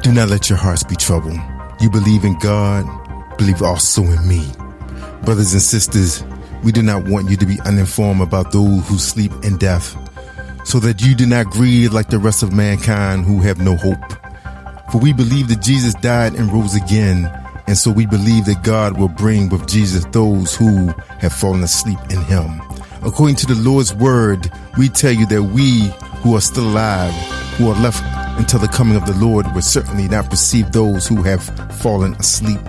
Do not let your hearts be troubled. You believe in God, believe also in me. Brothers and sisters, we do not want you to be uninformed about those who sleep in death, so that you do not grieve like the rest of mankind who have no hope. For we believe that Jesus died and rose again, and so we believe that God will bring with Jesus those who have fallen asleep in him. According to the Lord's word, we tell you that we who are still alive, who are left until the coming of the Lord, will certainly not perceive those who have fallen asleep.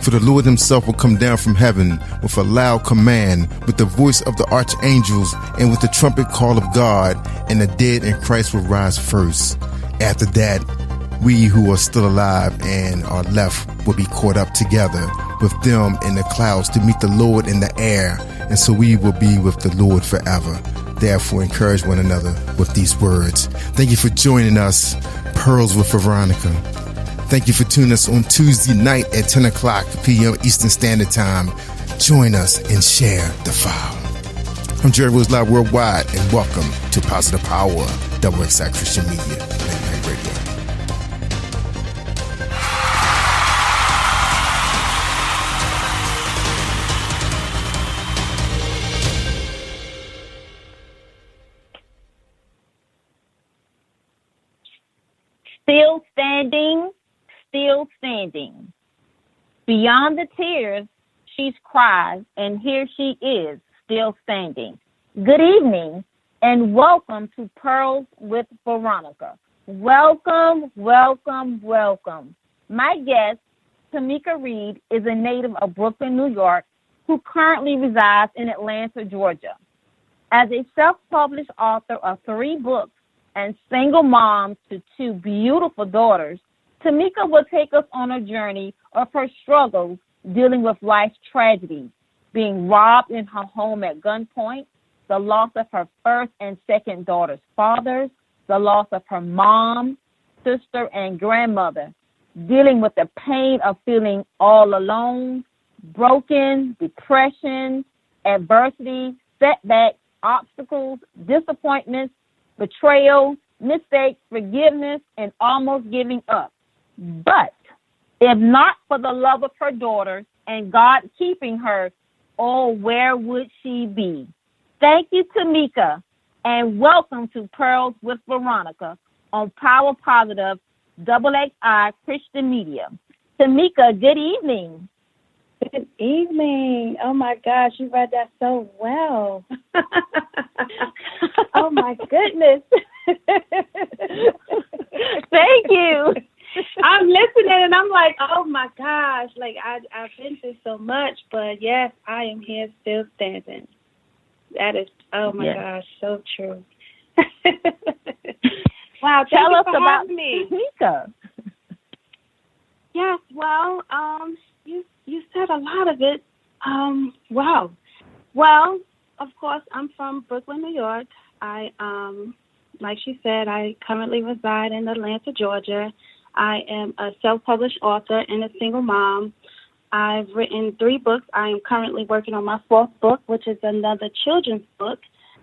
For the Lord himself will come down from heaven with a loud command, with the voice of the archangels, and with the trumpet call of God, and the dead in Christ will rise first. After that, we who are still alive and are left will be caught up together with them in the clouds to meet the Lord in the air, and so we will be with the Lord forever. Therefore, encourage one another with these words. Thank you for joining us, Pearls with Veronica. Thank you for tuning us on Tuesday night at 10 o'clock p.m. Eastern Standard Time. Join us and share the file. I'm Jerry Rose Live Worldwide, and welcome to Positive Power, XXI Christian Media, and Radio. Still standing, still standing. Beyond the tears, she's cried, and here she is, still standing. Good evening, and welcome to Pearls with Veronica. Welcome, welcome, welcome. My guest, Tomika Reid, is a native of Brooklyn, New York, who currently resides in Atlanta, Georgia. As a self-published author of 3 books, and single mom to 2 beautiful daughters, Tomika will take us on a journey of her struggles dealing with life's tragedies, being robbed in her home at gunpoint, the loss of her first and second daughter's fathers, the loss of her mom, sister, and grandmother, dealing with the pain of feeling all alone, broken, depression, adversity, setbacks, obstacles, disappointments, betrayal, mistakes, forgiveness, and almost giving up. But if not for the love of her daughters and God keeping her, oh, where would she be? Thank you, Tomika, and welcome to Pearls with Veronica on Power Positive XXI Christian Media. Tomika, good evening. Good evening. Oh, my gosh, you read that so well. Oh, my goodness. Thank you. I'm listening, and I'm like, oh, my gosh. Like, I've been through so much, but, yes, I am here still standing. That is, oh, my gosh, so true. Wow, tell us about me. Tomika. Yes, well, you said a lot of it. Wow. Well, of course, I'm from Brooklyn, New York. I, like she said, I currently reside in Atlanta, Georgia. I am a self-published author and a single mom. I've written 3 books. I am currently working on my 4th book, which is another children's book.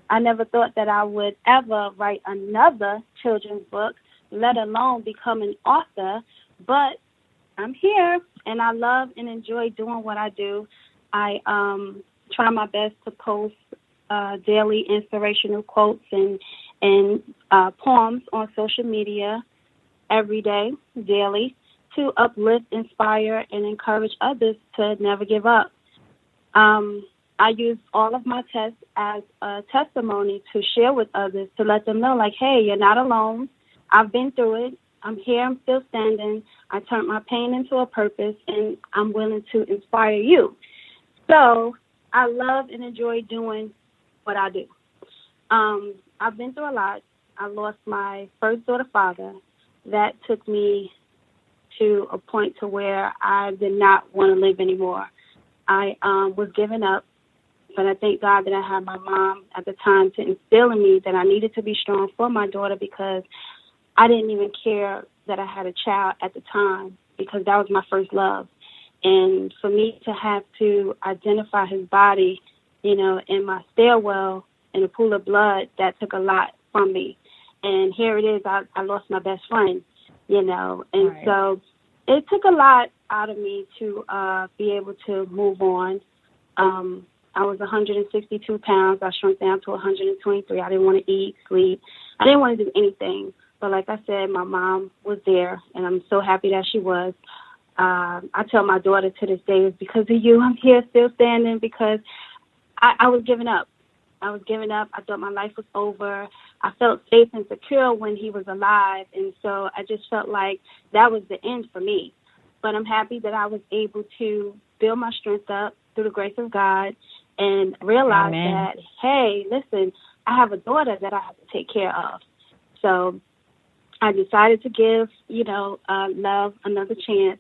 I never thought that I would ever write another children's book, let alone become an author, but I'm here, and I love and enjoy doing what I do. I try my best to post daily inspirational quotes and poems on social media every day, daily, to uplift, inspire, and encourage others to never give up. I use all of my tests as a testimony to share with others, to let them know, like, hey, you're not alone. I've been through it. I'm here. I'm still standing. I turned my pain into a purpose, and I'm willing to inspire you. So I love and enjoy doing what I do. I've been through a lot. I lost my first daughter father. That took me to a point to where I did not want to live anymore. I was giving up, but I thank God that I had my mom at the time to instill in me that I needed to be strong for my daughter, because I didn't even care that I had a child at the time, because that was my first love. And for me to have to identify his body, in my stairwell in a pool of blood, that took a lot from me. And here it is, I lost my best friend, And Right. so it took a lot out of me to be able to move on. I was 162 pounds. I shrunk down to 123. I didn't want to eat, sleep. I didn't want to do anything. But like I said, my mom was there, and I'm so happy that she was. I tell my daughter to this day, it's because of you I'm here still standing, because I was giving up. I thought my life was over. I felt safe and secure when he was alive, and so I just felt like that was the end for me. But I'm happy that I was able to build my strength up through the grace of God and realize that, hey, listen, I have a daughter that I have to take care of. So I decided to give, love another chance.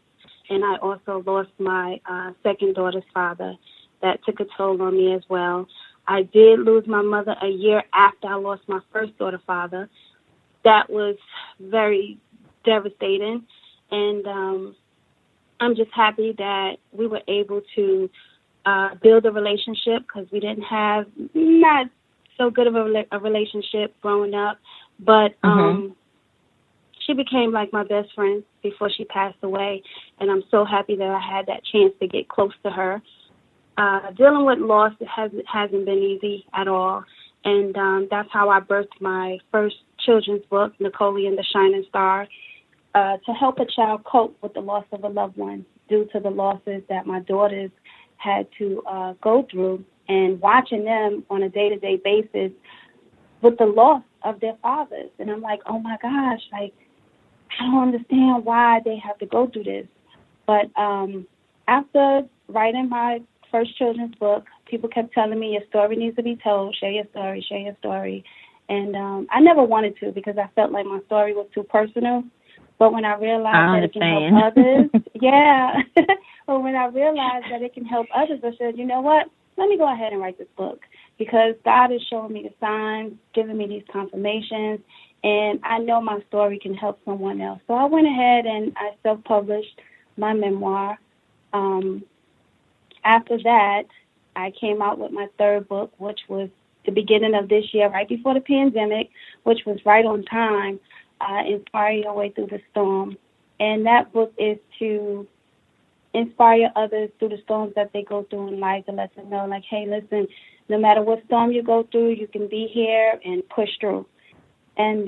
And I also lost my second daughter's father. That took a toll on me as well. I did lose my mother a year after I lost my first daughter's father. That was very devastating. And I'm just happy that we were able to build a relationship, because we didn't have not so good of a relationship growing up. But she became like my best friend before she passed away, and I'm so happy that I had that chance to get close to her. Dealing with loss hasn't been easy at all, and that's how I birthed my first children's book, Napoleon the Shining Star, to help a child cope with the loss of a loved one due to the losses that my daughters had to go through, and watching them on a day-to-day basis with the loss of their fathers. And I'm like, oh my gosh, like, I don't understand why they have to go through this. But after writing my first children's book, people kept telling me, your story needs to be told, share your story. And I never wanted to, because I felt like my story was too personal. But when I realized that it can help others, but when I realized that it can help others, I said, you know what, let me go ahead and write this book, because God is showing me the signs, giving me these confirmations, and I know my story can help someone else. So I went ahead and I self-published my memoir. After that, I came out with my third book, which was the beginning of this year, right before the pandemic, which was right on time, Inspire Your Way Through the Storm. And that book is to inspire others through the storms that they go through in life, to let them know, like, hey, listen, no matter what storm you go through, you can be here and push through. And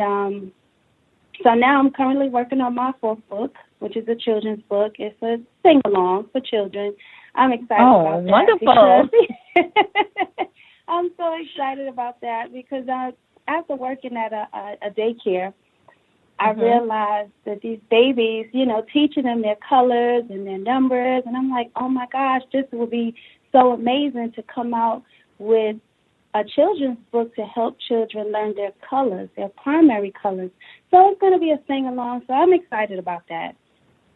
so now I'm currently working on my fourth book, which is a children's book. It's a sing-along for children. I'm excited about that. Wonderful. I'm so excited about that, because after working at a daycare, I realized that these babies, teaching them their colors and their numbers, and I'm like, oh my gosh, this will be so amazing to come out with a children's book to help children learn their colors, their primary colors. So it's going to be a sing-along, so I'm excited about that.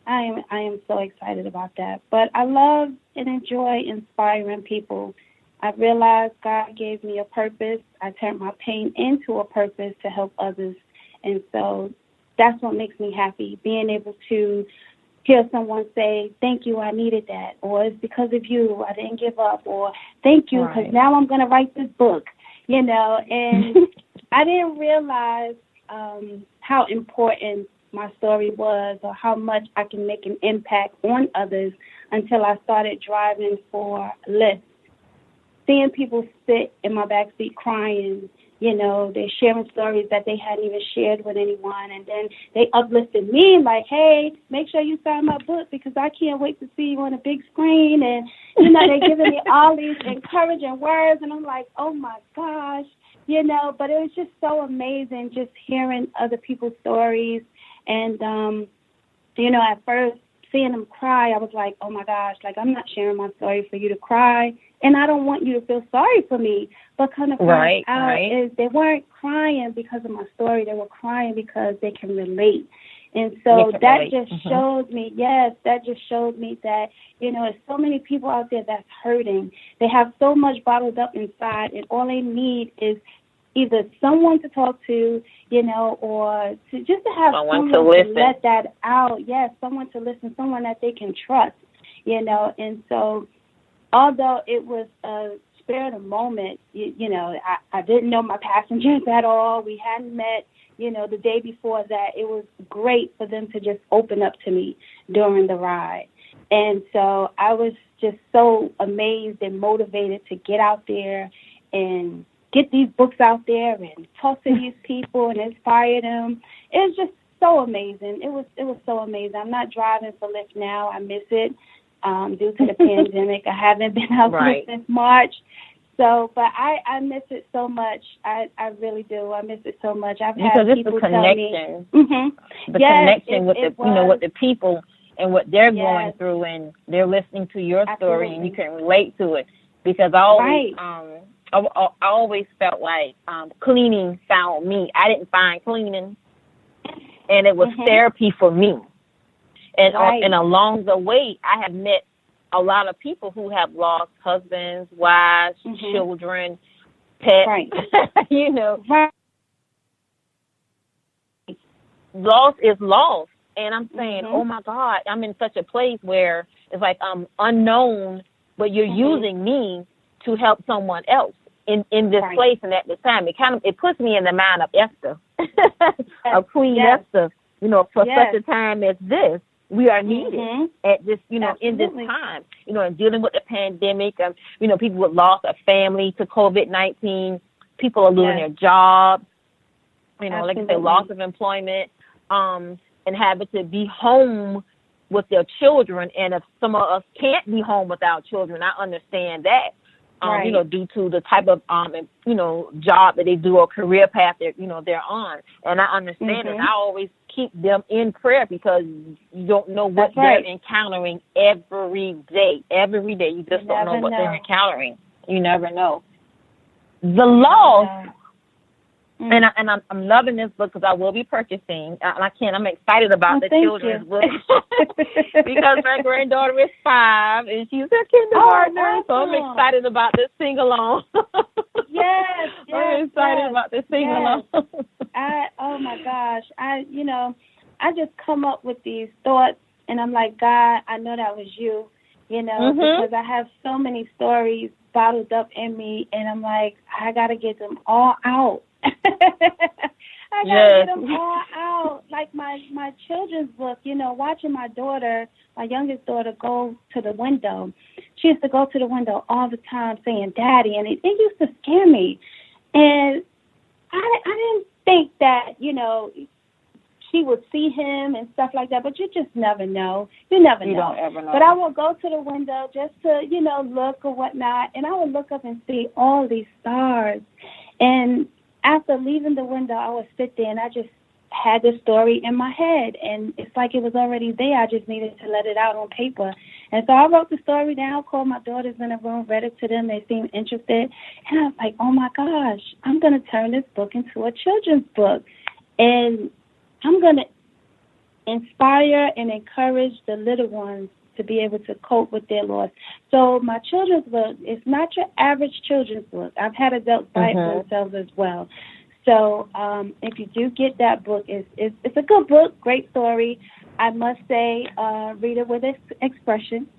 I am so excited about that. But I love and enjoy inspiring people. I realized God gave me a purpose. I turned my pain into a purpose to help others. And so that's what makes me happy, being able to hear someone say, thank you, I needed that, or it's because of you, I didn't give up, or thank you, because now I'm going to write this book, and I didn't realize how important my story was, or how much I can make an impact on others, until I started driving for Lyft, seeing people sit in my backseat crying. They're sharing stories that they hadn't even shared with anyone. And then they uplifted me, like, hey, make sure you sign my book, because I can't wait to see you on a big screen. And, they're giving me all these encouraging words. And I'm like, oh, my gosh, But it was just so amazing just hearing other people's stories. And, at first, seeing them cry, I was like, oh, my gosh, like, I'm not sharing my story for you to cry. And I don't want you to feel sorry for me. But kind of find out is they weren't crying because of my story. They were crying because they can relate. And so that just showed me, that just showed me that, there's so many people out there that's hurting. They have so much bottled up inside, and all they need is either someone to talk to, or to just to have someone to let that out. Yes, someone to listen, someone that they can trust, And so although it was a spur of the moment, I didn't know my passengers at all. We hadn't met, the day before that. It was great for them to just open up to me during the ride. And so I was just so amazed and motivated to get out there and get these books out there and talk to these people and inspire them. It was just so amazing. It was so amazing. I'm not driving for Lyft now. I miss it due to the pandemic. I haven't been out there since March. So, but I miss it so much. I really do. I miss it so much. I've had people tell me the connection with with the people and what they're going through, and they're listening to your story, and you can relate to it. Because I always felt like cleaning found me. I didn't find cleaning, and it was therapy for me. And and along the way, I have met a lot of people who have lost husbands, wives, children, pets. Loss is loss. And I'm saying, oh my God, I'm in such a place where it's like I'm unknown, but you're using me to help someone else in this place and at this time. It puts me in the mind of Esther, of Queen Esther. For such a time as this, we are needed at this, in this time. And dealing with the pandemic. People with loss of family to COVID-19. People are losing their jobs. Like I said, loss of employment. And having to be home with their children. And if some of us can't be home with our children, I understand that, due to the type of, job that they do or career path they're on. And I understand it. I always keep them in prayer because you don't know what they're encountering every day. Every day. You just don't know what they're encountering. You never know. The loss. And I'm loving this book because I will be purchasing. I'm excited about the children's book because my granddaughter is 5 and she's a kindergartner. So I'm excited about this sing along. Yes, I'm excited about this sing along. Oh my gosh, I just come up with these thoughts and I'm like, God, I know that was you, because I have so many stories bottled up in me, and I'm like, I gotta get them all out. I gotta get them all out. Like my children's book, watching my youngest daughter go to the window. She used to go to the window all the time saying Daddy, and it used to scare me. And I didn't think that, she would see him and stuff like that, but you just never know. You never know. You don't ever know. But I would go to the window just to, look or whatnot, and I would look up and see all these stars. And after leaving the window, I would sit there and I just had the story in my head, and it's like it was already there. I just needed to let it out on paper. And so I wrote the story down, called my daughters in the room, read it to them. They seemed interested. And I was like, oh, my gosh, I'm going to turn this book into a children's book. And I'm going to inspire and encourage the little ones to be able to cope with their loss. So my children's book is not your average children's book. I've had adults buy it for themselves as well. So if you do get that book, it's a good book, great story. I must say, read it with expression.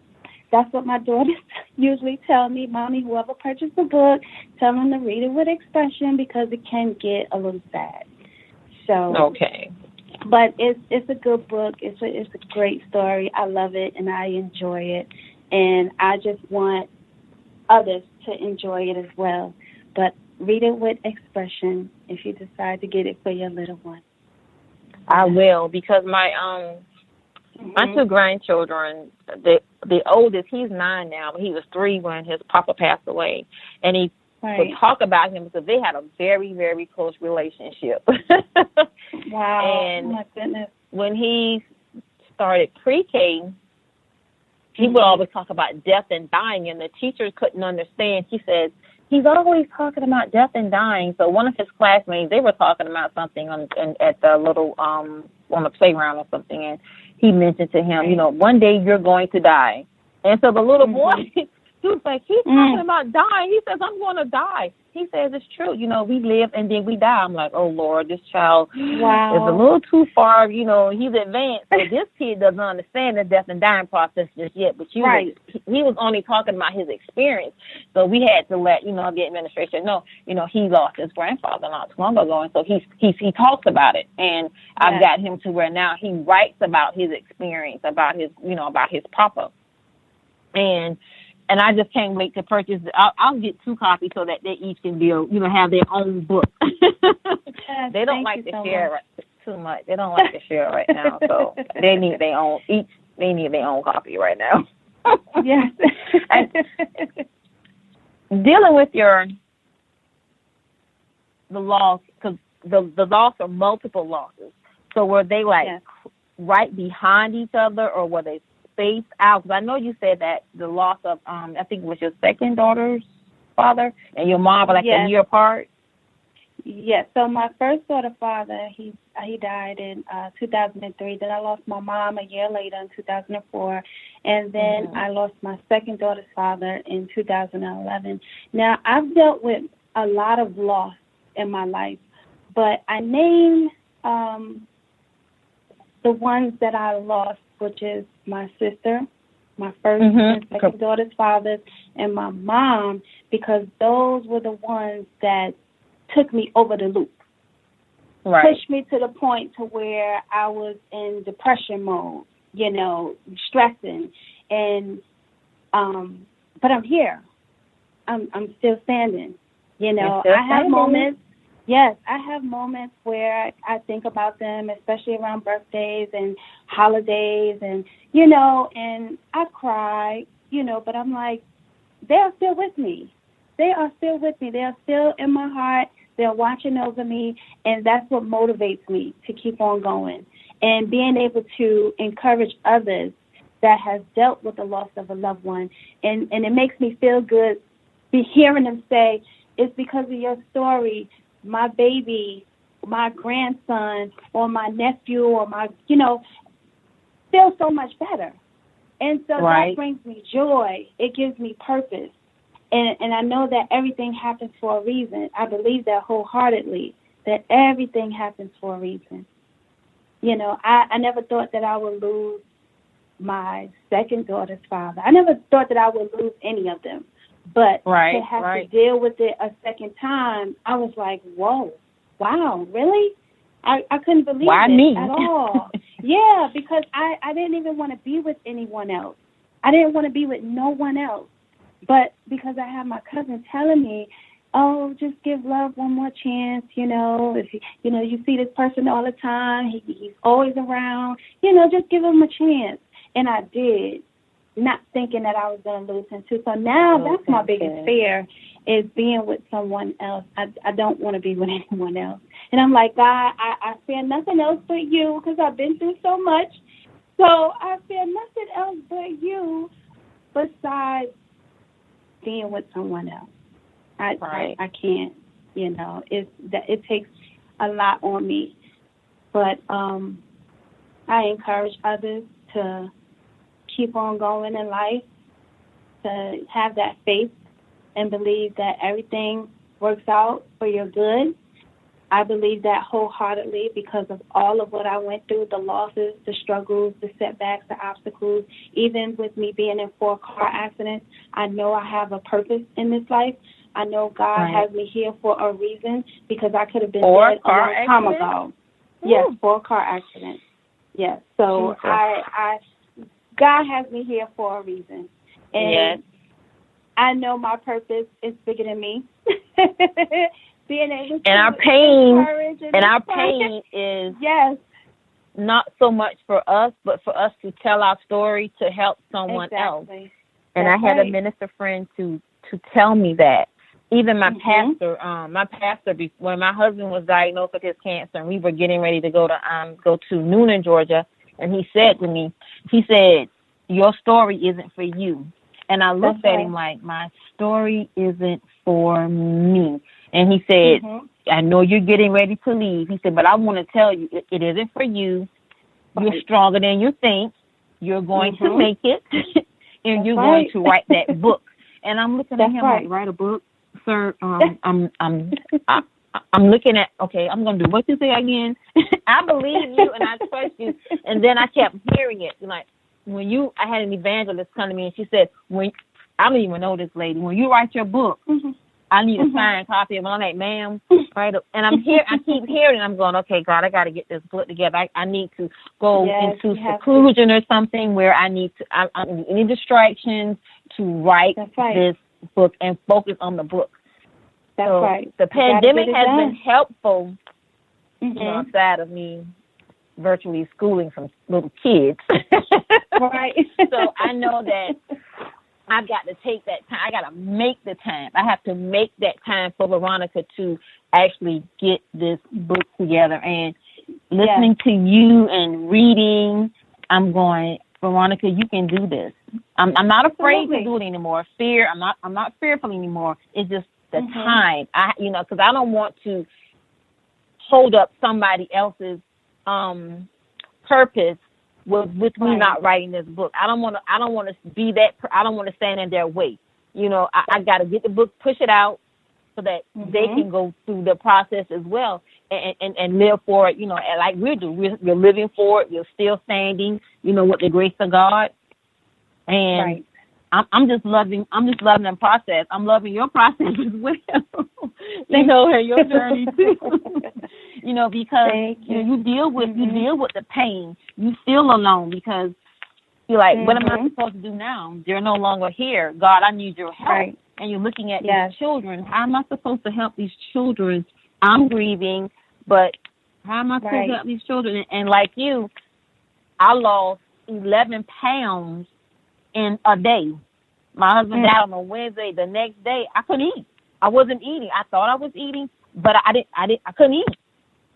That's what my daughters usually tell me. Mommy, whoever purchased the book, tell them to read it with expression because it can get a little sad. So okay. But it's a good book. It's a great story. I love it and I enjoy it, and I just want others to enjoy it as well. But read it with expression if you decide to get it for your little one. I will, because my my 2 grandchildren, the oldest, he's 9 now, but he was 3 when his papa passed away, and he would talk about him because they had a very, very close relationship. Wow. And oh my goodness. When he started pre-K, he would always talk about death and dying, and the teachers couldn't understand. He said, he's always talking about death and dying. So one of his classmates, they were talking about something at the little, on the playground or something, and he mentioned to him, one day you're going to die. And so the little boy He was like, he's talking about dying. He says, I'm going to die. He says, it's true. You know, we live and then we die. I'm like, oh, Lord, this child is a little too far. You know, he's advanced. So this kid doesn't understand the death and dying process just yet. But he was only talking about his experience. So we had to let, you know, the administration know, you know, he lost his grandfather not too long ago. And so he talks about it. And I've got him to where now he writes about his experience, about his, you know, about his papa. And I just can't wait to purchase. I'll get 2 copies so that they each can be, you know, have their own book. They don't like to share too much. They don't like to share right now, so they need their own. They need their own copy right now. Yes. Dealing with the loss, because the loss are multiple losses. So were they like right behind each other, or were they spaced out? Because I know you said that the loss of I think it was your second daughter's father and your mom were like a year apart. Yes. So my first daughter's father, he died in 2003. Then I lost my mom a year later in 2004, and then I lost my second daughter's father in 2011. Now I've dealt with a lot of loss in my life, but I named the ones that I lost, which is my sister, my first and second daughter's fathers, and my mom, because those were the ones that took me over the loop. Right. Pushed me to the point to where I was in depression mode, you know, stressing. And but I'm here. I'm still standing. You know, I have moments. Yes, I have moments where I think about them, especially around birthdays and holidays, and, you know, and I cry, you know, but I'm like, they are still with me. They are still with me. They are still in my heart. They're watching over me, and that's what motivates me to keep on going. And being able to encourage others that has dealt with the loss of a loved one, and it makes me feel good be hearing them say, it's because of your story, my baby, my grandson, or my nephew, or my, you know, feel so much better. And so that brings me joy. It gives me purpose. And I know that everything happens for a reason. I believe that wholeheartedly, that everything happens for a reason. You know, I never thought that I would lose my second daughter's father. I never thought that I would lose any of them. But to have to deal with it a second time, I was like, whoa, wow, really? I couldn't believe it at all. Yeah, because I didn't even want to be with anyone else. I didn't want to be with no one else. But because I had my cousin telling me, oh, just give love one more chance, you know. If you see this person all the time, he's always around, you know, just give him a chance. And I did, not thinking that I was going to lose him too. So now that's my biggest fear, is being with someone else. I don't want to be with anyone else. And I'm like, God, I fear nothing else but you, because I've been through so much. So I fear nothing else but you besides being with someone else. I can't, you know, it takes a lot on me. But I encourage others to keep on going in life, to have that faith and believe that everything works out for your good. I believe that wholeheartedly because of all of what I went through, the losses, the struggles, the setbacks, the obstacles, even with me being in 4 car accidents. I know I have a purpose in this life. I know God has me here for a reason, because I could have been dead a long time ago. Yes, 4 car accidents. Yes, so God has me here for a reason. And I know my purpose is bigger than me. Being able to encourage and our pain is not so much for us, but for us to tell our story to help someone else. And I had a minister friend to tell me that. Even my pastor, when my husband was diagnosed with his cancer, and we were getting ready to go to Noonan, Georgia, and he said to me, he said, your story isn't for you. And I looked at him like, my story isn't for me. And he said, I know you're getting ready to leave. He said, but I want to tell you, it isn't for you. You're stronger than you think. You're going to make it, and you're going to write that book. And I'm looking That's at him right. like, write a book, sir. I'm looking at, okay, I'm going to do what you say again. I believe you and I trust you. And then I kept hearing it. Like, I had an evangelist come to me and she said, I don't even know this lady. When you write your book, I need a signed copy of it. I'm like, ma'am, right? And I keep hearing it. I'm going, okay, God, I got to get this book together. I need to go into seclusion or something where I need to, I don't need any distractions to write this book and focus on the book. That's so right. The pandemic has been helpful, outside of me virtually schooling some little kids. Right. So I know that I've got to take that time. I got to make the time. I have to make that time for Veronica to actually get this book together. And listening to you and reading, I'm going, Veronica, you can do this. I'm not afraid to do it anymore. I'm not fearful anymore. It's just the time. Because I don't want to hold up somebody else's purpose with me not writing this book. I don't want to be that. I don't want to stand in their way. I got to get the book, push it out, so that they can go through the process as well and live for it. Like we do. We're living for it. We're still standing. With the grace of God. And I'm just loving the process. I'm loving your process as well. And your journey too. Because you deal with the pain. You feel alone because you're like, what am I supposed to do now? They're no longer here. God, I need your help. Right. And you're looking at these children. How am I supposed to help these children? I'm grieving, but how am I supposed to help these children? And like you, I lost 11 pounds in a day. My husband died on a Wednesday. The next day, I couldn't eat. I wasn't eating. I thought I was eating, but I couldn't eat.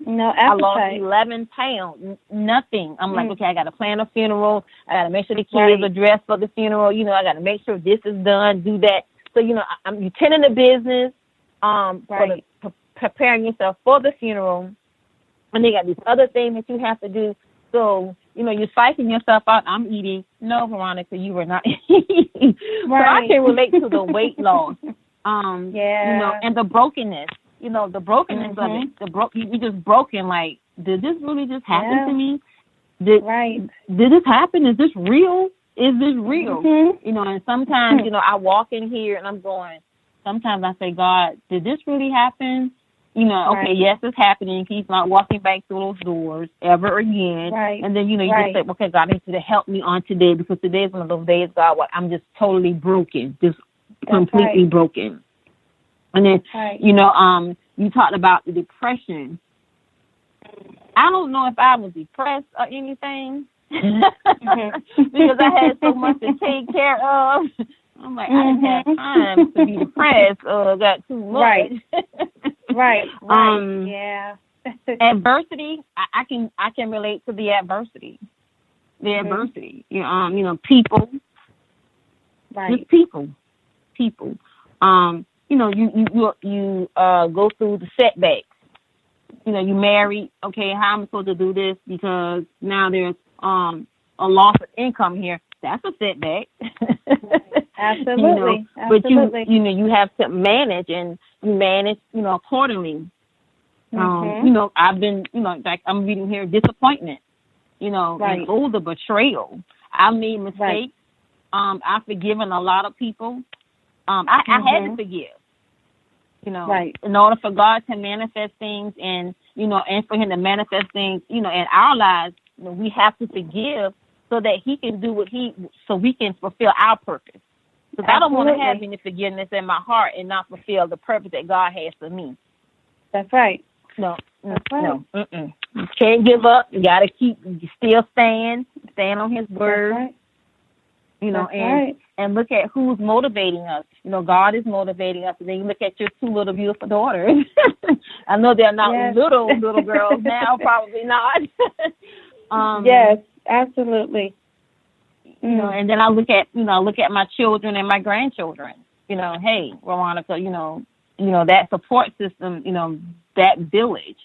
No appetite. I lost 11 pounds. Nothing. I'm like, okay, I got to plan a funeral. I got to make sure the kids are dressed for the funeral. I got to make sure this is done, do that. So, you're tending the business, preparing yourself for the funeral. And they got these other things that you have to do. So, you're psyching yourself out. I'm eating. No, Veronica, you were not eating. So I can relate to the weight loss. And the brokenness. The brokenness of it. You just broken. Like, did this really just happen to me? Did this happen? Is this real? Is this real? And sometimes, I walk in here and I'm going, sometimes I say, God, did this really happen? Okay, yes, it's happening. He's not walking back through those doors ever again. And then, you just say, okay, God, I need you to help me on today because today is one of those days, God, where I'm just totally broken, just completely broken. And then, you talked about the depression. I don't know if I was depressed or anything because I had so much to take care of. I'm like, I didn't have time to be depressed or got too much. Adversity, I can relate to the adversity. The adversity. People. Just people. You go through the setbacks. You married. Okay, how am I supposed to do this? Because now there's a loss of income here. That's a setback. Absolutely. But you have to manage, and you manage, accordingly. I've been, like I'm reading here, disappointment, and the betrayal. I made mistakes. I've forgiven a lot of people. I had to forgive. In order for God to manifest things and for him to manifest things, in our lives, we have to forgive so that he can do so we can fulfill our purpose. Because I don't want to have any forgiveness in my heart and not fulfill the purpose that God has for me. That's right. No. You can't give up. You got to still stand on his word. And look at who's motivating us. God is motivating us. And then you look at your two little beautiful daughters. I know they're not little girls now, probably not. Yes, absolutely. And then I look at my children and my grandchildren. Hey, Veronica, that support system, that village.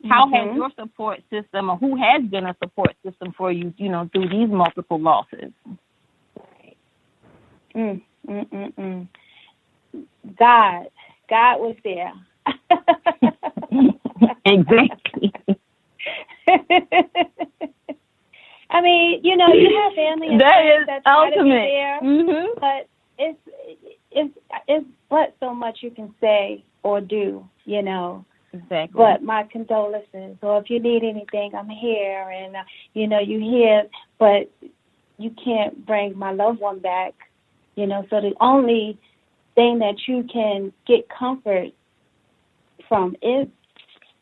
How has your support system, or who has been a support system for you, through these multiple losses? Mm-mm-mm. God was there. Exactly. I mean, you have family and That friends is that try to be ultimate. there, Mm-hmm. but it's but so much you can say or do, Exactly. But my condolences, or if you need anything, I'm here, and you here, but you can't bring my loved one back, So the only thing that you can get comfort from is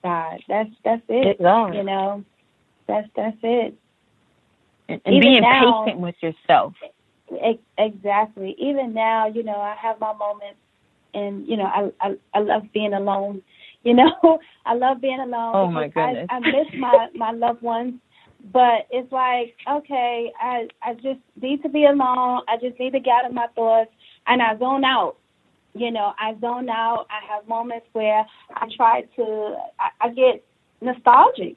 God. That's it. That's it. And being now, patient with yourself. Exactly. Even now, I have my moments, and I love being alone. I love being alone. Oh my goodness. I miss my loved ones, but it's like, okay, I just need to be alone. I just need to gather my thoughts, and I zone out. I zone out. I have moments where I get nostalgic,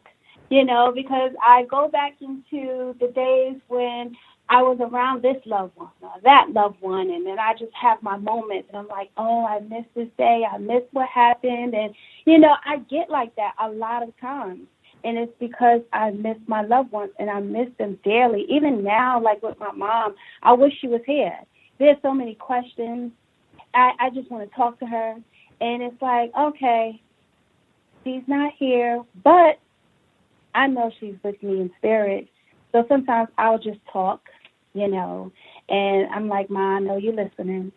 because I go back into the days when I was around this loved one or that loved one, and then I just have my moments, and I'm like, oh, I miss this day. I miss what happened, and, I get like that a lot of times, and it's because I miss my loved ones, and I miss them dearly. Even now, like with my mom, I wish she was here. There's so many questions. I just want to talk to her, and it's like, okay, she's not here, but I know she's with me in spirit. So sometimes I'll just talk, and I'm like, Ma, I know you're listening,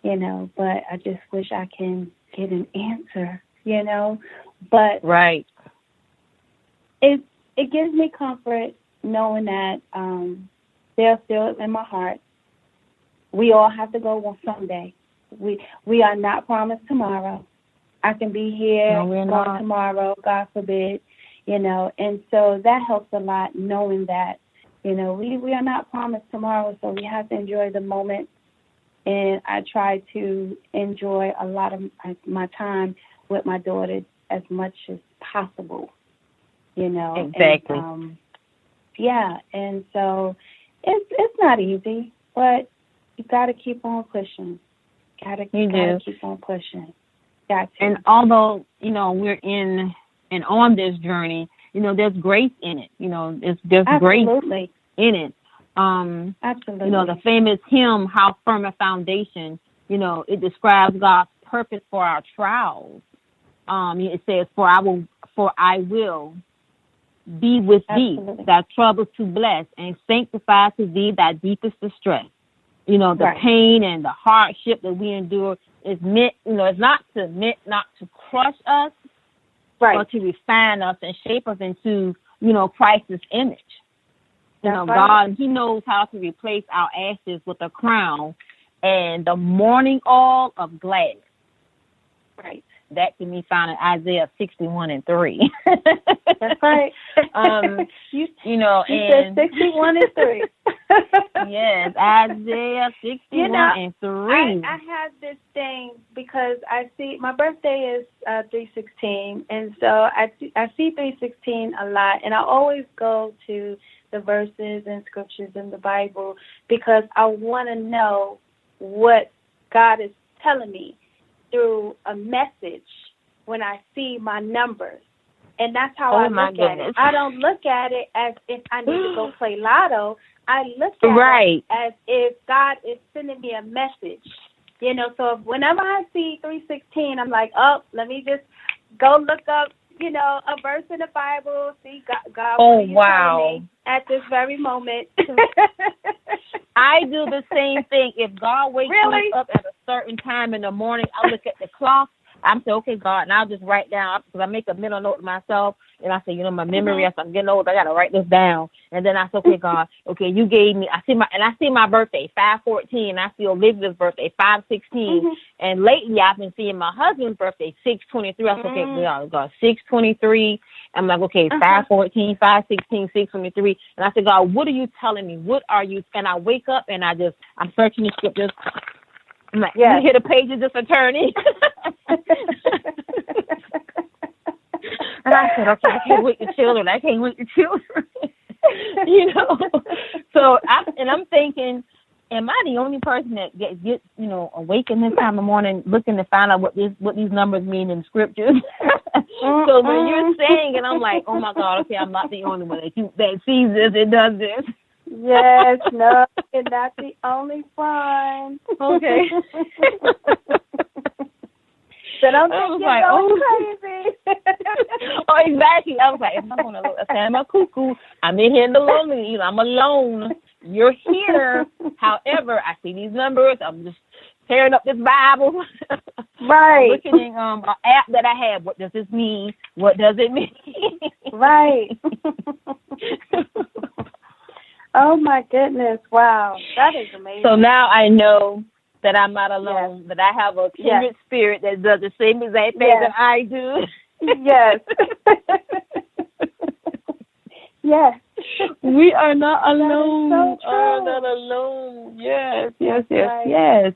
but I just wish I can get an answer, But right. It gives me comfort knowing that they're still in my heart. We all have to go one someday. We are not promised tomorrow. I can be here gone tomorrow, God forbid, and so that helps a lot knowing that, we are not promised tomorrow, so we have to enjoy the moment. And I try to enjoy a lot of my time with my daughter as much as possible, Exactly. And, and so it's not easy, but you got to keep on pushing. Gotta keep on pushing. Got to. And although, we're in and on this journey, there's grace in it. There's grace in it. Absolutely. The famous hymn, How Firm a Foundation, it describes God's purpose for our trials. It says, For I will be with thee, thy troubles to bless, and sanctify to thee thy deepest distress. The pain and the hardship that we endure is meant, it's not to crush us, but to refine us and shape us into, Christ's image. God, He knows how to replace our ashes with a crown and the morning oil of gladness. Right. That can be found in Isaiah 61:3. That's right. You said 61:3. Yes, Isaiah 61:3. I have this thing because I see my birthday is 3/16, and so I see 3/16 a lot, and I always go to the verses and scriptures in the Bible because I want to know what God is telling me through a message when I see my numbers. And that's how I look at it. I don't look at it as if I need to go play lotto. I look at it as if God is sending me a message. So whenever I see 3/16, I'm like, oh, let me just go look up, a verse in the Bible, see God what are you telling me at this very moment. I do the same thing. If God wakes me up at a certain time in the morning, I look at the clock. I'm saying, okay, God, and I'll just write down, because I make a mental note to myself, and I say, my memory, as I'm getting old, I got to write this down. And then I say, okay, God, okay, you gave me, I see my birthday, 5/14, and I see Olivia's birthday, 5/16, and lately I've been seeing my husband's birthday, 6/23. I said, okay, God, 6/23. I'm like, okay, 5/14, 5/16, 6/23. And I said, God, what are you telling me? What are you? And I wake up and I'm searching the scriptures. I'm like, you hear the pages just turning. And I said, okay, I can't wait the children. So I'm thinking, am I the only person that gets awakened this time of morning looking to find out what these numbers mean in scriptures? So when you're saying it, I'm like, oh my God, okay, I'm not the only one that sees this and does this. Yes, no, you're not the only one. Okay. So don't think you're going crazy. Oh, exactly. I was like, if I'm gonna look, I'm a cuckoo. I'm in here in the lonely. I'm alone. You're here. However, I see these numbers. I'm just tearing up this Bible. Right. Looking at an app that I have. What does this mean? What does it mean? Right. Oh my goodness! Wow, that is amazing. So now I know that I'm not alone. Yes. That I have a kindred spirit that does the same exact thing that I do. Yes. Yes. We are not alone. That is so true. Are not alone. Yes. Yes. Yes. Right. Yes.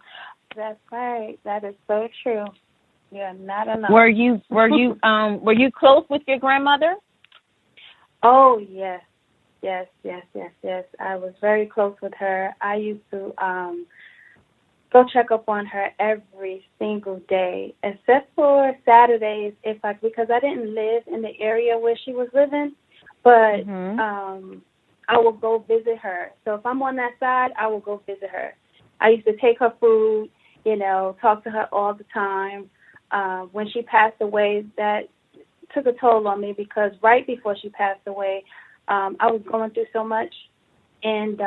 That's right. That is so true. You're not alone. Were you close with your grandmother? Oh yes. Yes. I was very close with her. I used to go check up on her every single day, except for Saturdays, because I didn't live in the area where she was living, but I will go visit her. So if I'm on that side, I will go visit her. I used to take her food, talk to her all the time. When she passed away, that took a toll on me because right before she passed away, I was going through so much, and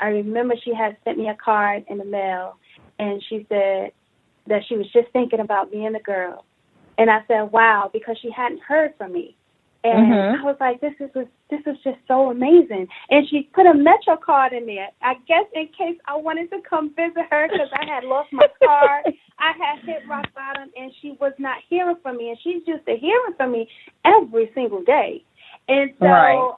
I remember she had sent me a card in the mail, and she said that she was just thinking about me and the girl. And I said, wow, because she hadn't heard from me. And I was like, this is just so amazing. And she put a Metro card in there, I guess in case I wanted to come visit her because I had lost my card. I had hit rock bottom, and she was not hearing from me. And she's used to hearing from me every single day. And so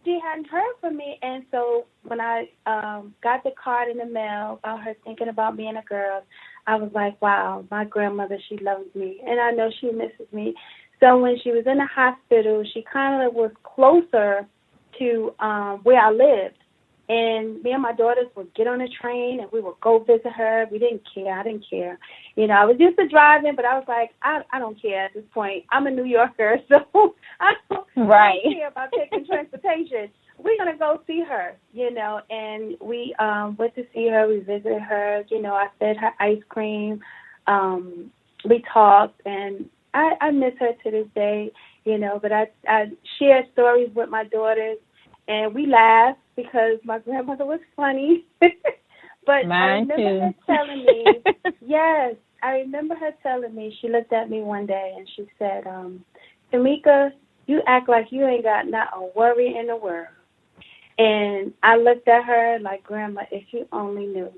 she hadn't heard from me. And so when I got the card in the mail about her thinking about being a girl, I was like, wow, my grandmother, she loves me. And I know she misses me. So when she was in the hospital, she kind of was closer to where I lived. And me and my daughters would get on a train, and we would go visit her. We didn't care. I didn't care. I was used to driving, but I was like, I don't care at this point. I'm a New Yorker, so I don't care about taking transportation. We're going to go see her, and we went to see her. We visited her. I fed her ice cream. We talked, and I miss her to this day, but I shared stories with my daughters, and we laughed because my grandmother was funny. But Mine I remember her telling me, yes, I remember her telling me, she looked at me one day and she said, Tomika, you act like you ain't got not a worry in the world. And I looked at her like, Grandma, if you only knew.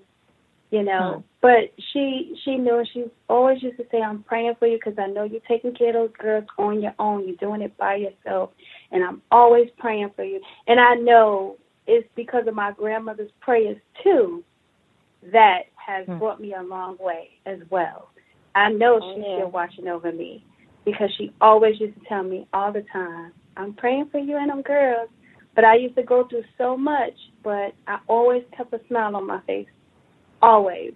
But she knew. She always used to say, I'm praying for you because I know you're taking care of those girls on your own. You're doing it by yourself, and I'm always praying for you. And I know it's because of my grandmother's prayers, too, that has brought me a long way as well. I know she's still watching over me because she always used to tell me all the time, I'm praying for you and them girls. But I used to go through so much, but I always kept a smile on my face. Always.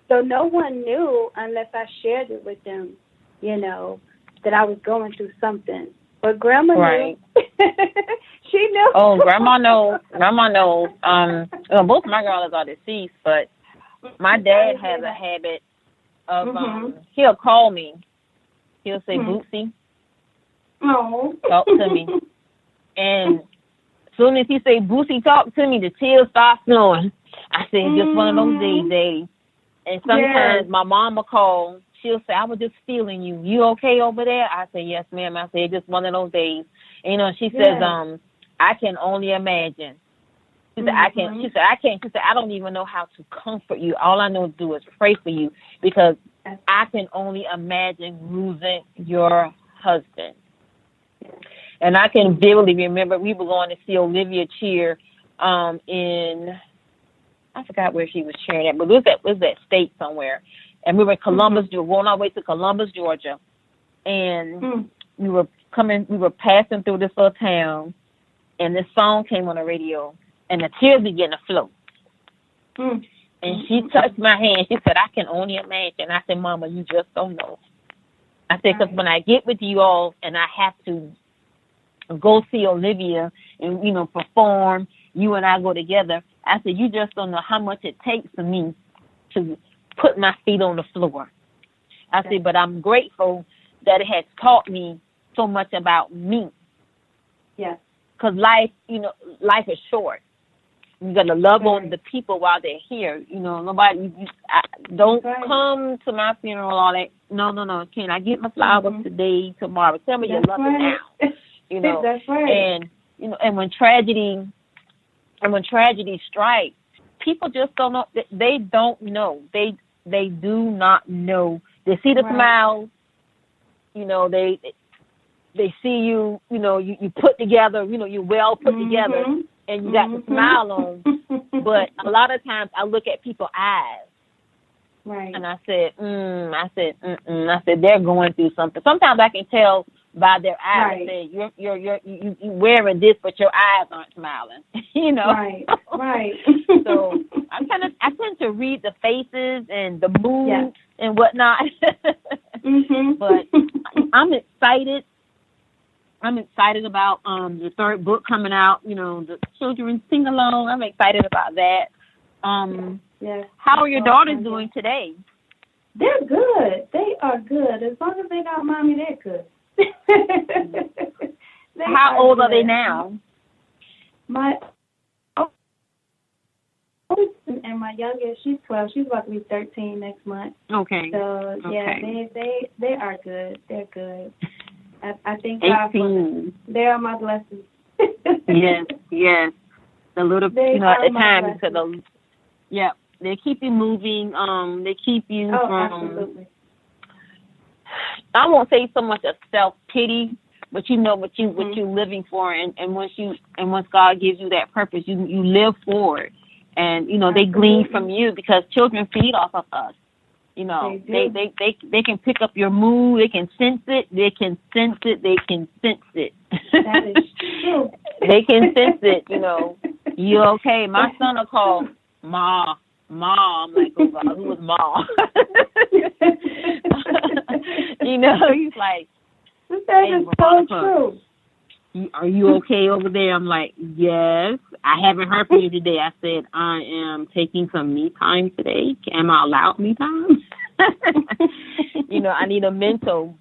So no one knew unless I shared it with them, that I was going through something. But Grandma knew. She knew. Oh, Grandma knows. Grandma knows. Both of my girls are deceased, but my dad has a habit of, he'll call me. He'll say, Bootsy, talk to me. And as soon as he say, Bootsy, talk to me, the tears start flowing. I said, it's just one of those days, Daddy. And sometimes my mom will call. She'll say, I was just feeling you. You okay over there? I say, yes, ma'am. I said, just one of those days. And, she says, I can only imagine. She said, I can't. She said, I don't even know how to comfort you. All I know to do is pray for you because I can only imagine losing your husband. And I can vividly remember we were going to see Olivia cheer in, I forgot where she was cheering at, but it was that state somewhere. And we were in Columbus, we were going our way to Columbus, Georgia. And we were passing through this little town, and this song came on the radio. and the tears began to flow. Mm. And she touched my hand. She said, I can only imagine. I said, Mama, you just don't know. I said, because when I get with you all and I have to go see Olivia and, you know, perform, you and I go together, I said, you just don't know how much it takes for me to put my feet on the floor. I said, but I'm grateful that it has taught me so much about me. Yes. Because life, you know, life is short. You got to love on the people while they're here. You know, nobody, don't come to my funeral, all that. No. Can I get my flowers today, tomorrow? Tell me you love me now. You know, that's right. And, you know, and when tragedy strikes, people just don't know. They don't know. They do not know. They see the smiles. You know, they see you. You know, you put together. You know, you well put together, and you got the smile on. But a lot of times, I look at people's eyes, and I said, I said they're going through something. Sometimes I can tell by their eyes. I say you wearing this, but your eyes aren't smiling. You know, right. So I tend to read the faces and the mood and whatnot. But I'm excited. I'm excited about the third book coming out. You know, the children's sing along. I'm excited about that. How are your daughters doing today? They're good. They are good. As long as they got mommy, they're good. How old are they now? My oldest and my youngest, she's 12. She's about to be 13 next month. Okay. So they are good. They're good. I think God for them. They are my blessings. Yes. The little, you know, at the time, because they keep you moving. They keep you from. Absolutely. I won't say so much of self-pity, but you know what you're living for, and once God gives you that purpose, you live for it, and you know they glean from you because children feed off of us. You know they can pick up your mood, they can sense it, That is true. They can sense it. You know, you okay? My son will call Ma. I'm like, oh God, who was Ma? You know, he's like, that is so true. Are you okay over there? I'm like, yes. I haven't heard from you today. I said, I am taking some me time today. Am I allowed me time? You know, I need a mental.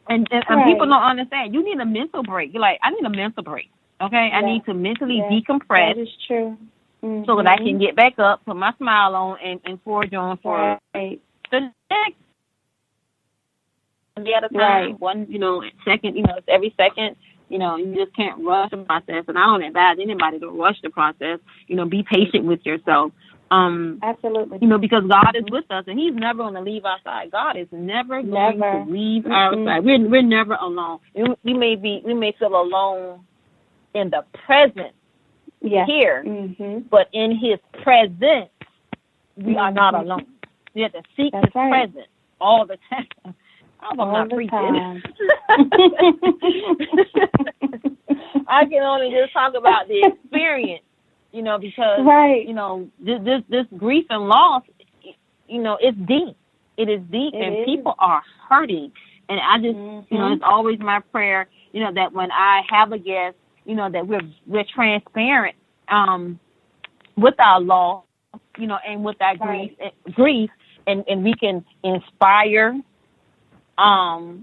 And people don't understand. You need a mental break. You're like, I need a mental break. Okay? I need to mentally decompress. That is true. So that I can get back up, put my smile on, and forge on for the next. The other time, one, you know, second, you know, it's every second, you know, you just can't rush the process. And I don't advise anybody to rush the process. You know, be patient with yourself. Absolutely. You know, because God is with us, and He's never going to leave our side. God is never going to leave our side. We're never alone. We may feel alone in the present here, but in His presence, we are not alone. We have to seek His presence all the time. I'm not preaching. I can only just talk about the experience, you know, because you know this grief and loss, you know, it's deep. It is deep, and people are hurting. And I just, you know, it's always my prayer, you know, that when I have a guest, you know, that we're transparent with our loss, you know, and with our grief, and we can inspire our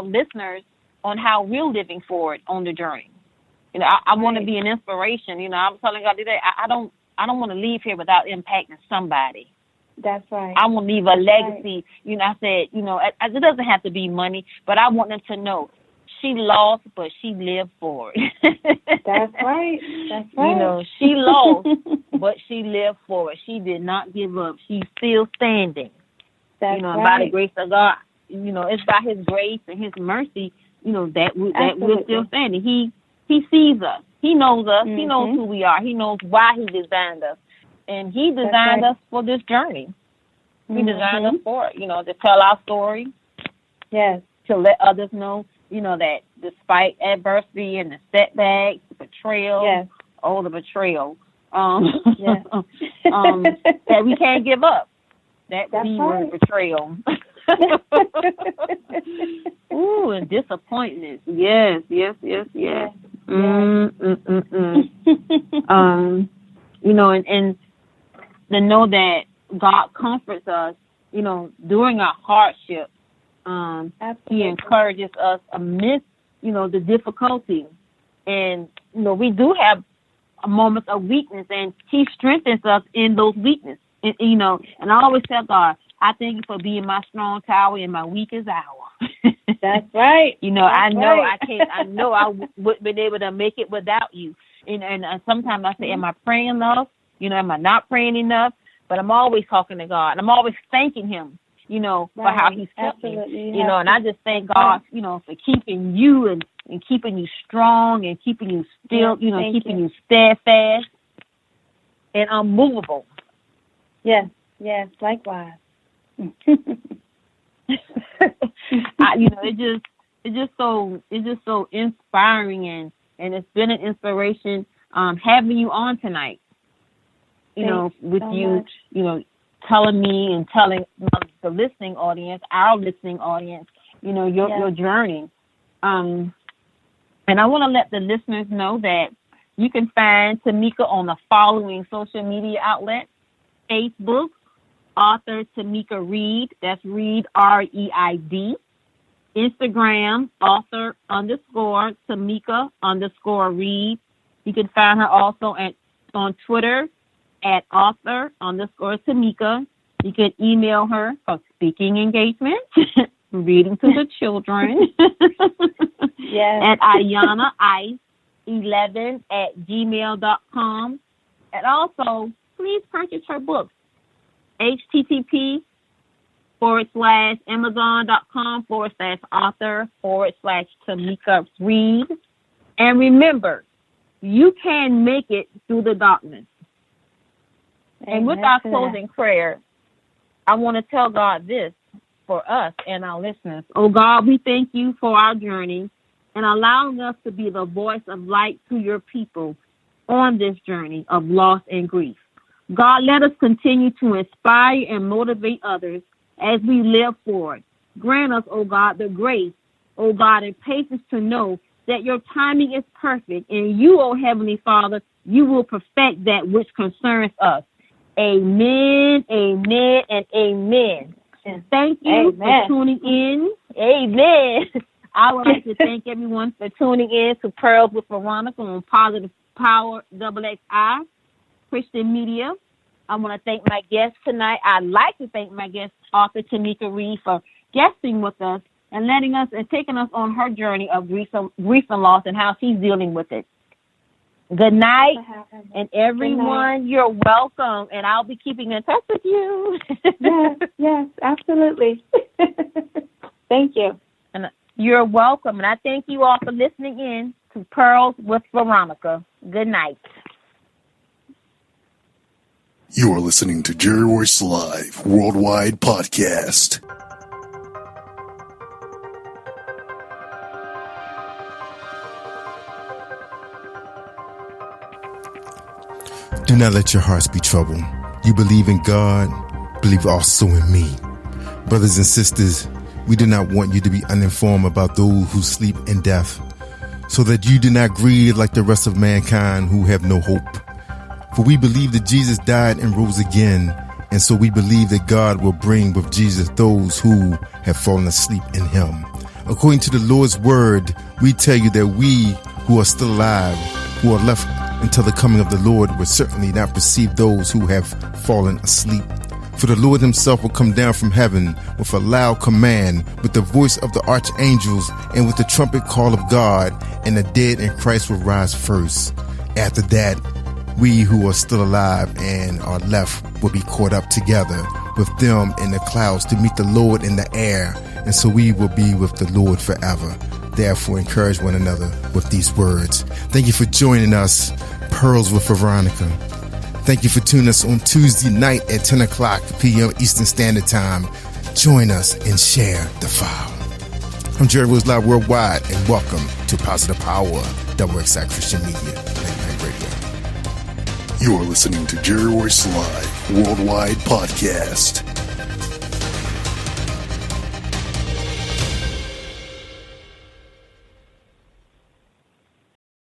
listeners on how we're living forward on the journey. You know, I want to be an inspiration. You know, I was telling God today, I don't want to leave here without impacting somebody. That's right. I want to leave a legacy. You know, I said, you know, it doesn't have to be money, but I want them to know she lost, but she lived for it. That's right. You know, she lost, but she lived for it. She did not give up. She's still standing. That's you know, by the grace of God, you know, it's by His grace and His mercy, you know, that we're still standing. He sees us. He knows us. He knows who we are. He knows why He designed us. And He designed us for this journey. He designed us for it, you know, to tell our story. Yes. To let others know, you know, that despite adversity and the setbacks, the betrayal. Yes. Oh, the betrayal. Yes. That we can't give up. That That's B right. word, betrayal. Ooh, and disappointment. Yes. You know, and to know that God comforts us, you know, during our hardship. He encourages us amidst, you know, the difficulty. And, you know, we do have moments of weakness, and he strengthens us in those weaknesses. And, you know, and I always tell God, I thank you for being my strong tower in my weakest hour. That's right. You know, I know I can't. I know I wouldn't been able to make it without you. And sometimes I say, am I praying enough? You know, am I not praying enough? But I'm always talking to God. I'm always thanking him, you know, for how he's kept me. You know, and I just thank God, you know, for keeping you and keeping you strong and keeping you still, you know, keeping you steadfast and unmovable. Yes, likewise. You know, it's just so inspiring, and it's been an inspiration having you on tonight. You know, with you, much. You know, telling me and telling the listening audience, our listening audience, you know, your journey. And I want to let the listeners know that you can find Tomika on the following social media outlets: Facebook, author Tomika Reid, that's Reid, R-E-I-D. Instagram, author _Tomika _Reid. You can find her also on Twitter at author _Tomika. You can email her for speaking engagements, reading to the children. At AyanaIce11@gmail.com. And also, please purchase her books. http://amazon.com/author/Tomika Reid. And remember, you can make it through the darkness. And with our closing prayer, I want to tell God this for us and our listeners. Oh God, we thank you for our journey and allowing us to be the voice of light to your people on this journey of loss and grief. God, let us continue to inspire and motivate others as we live forward. Grant us, oh God, the grace, oh God, and patience to know that your timing is perfect, and you, oh Heavenly Father, you will perfect that which concerns us. Amen, amen, and amen. And thank you for tuning in. Amen. I would like to thank everyone for tuning in to Pearls with Veronica on Positive Power XXI Christian Media. I want to thank my guest tonight. I'd like to thank my guest, author Tomika Reid, for guesting with us and letting us and taking us on her journey of grief and loss and how she's dealing with it. Good night, and everyone, you're welcome, and I'll be keeping in touch with you. Yes, absolutely. Thank you. And you're welcome, and I thank you all for listening in to Pearls with Veronica. Good night. You are listening to Jerry Royce Live Worldwide Podcast. Do not let your hearts be troubled. You believe in God, believe also in me. Brothers and sisters, we do not want you to be uninformed about those who sleep in death, so that you do not grieve like the rest of mankind who have no hope. For we believe that Jesus died and rose again, and so we believe that God will bring with Jesus those who have fallen asleep in him. According to the Lord's word, we tell you that we who are still alive, who are left until the coming of the Lord, will certainly not perceive those who have fallen asleep. For the Lord himself will come down from heaven with a loud command, with the voice of the archangels, and with the trumpet call of God, and the dead in Christ will rise first. After that, we who are still alive and are left will be caught up together with them in the clouds to meet the Lord in the air, and so we will be with the Lord forever. Therefore, encourage one another with these words. Thank you for joining us, Pearls with Veronica. Thank you for tuning us on Tuesday night at 10 o'clock p.m. Eastern Standard Time. Join us and share the file. I'm Jerry Royce Live Worldwide, and welcome to Positive Power, Double X Christian Media, Late Night Radio. You're listening to Jerry Royce Live Worldwide Podcast.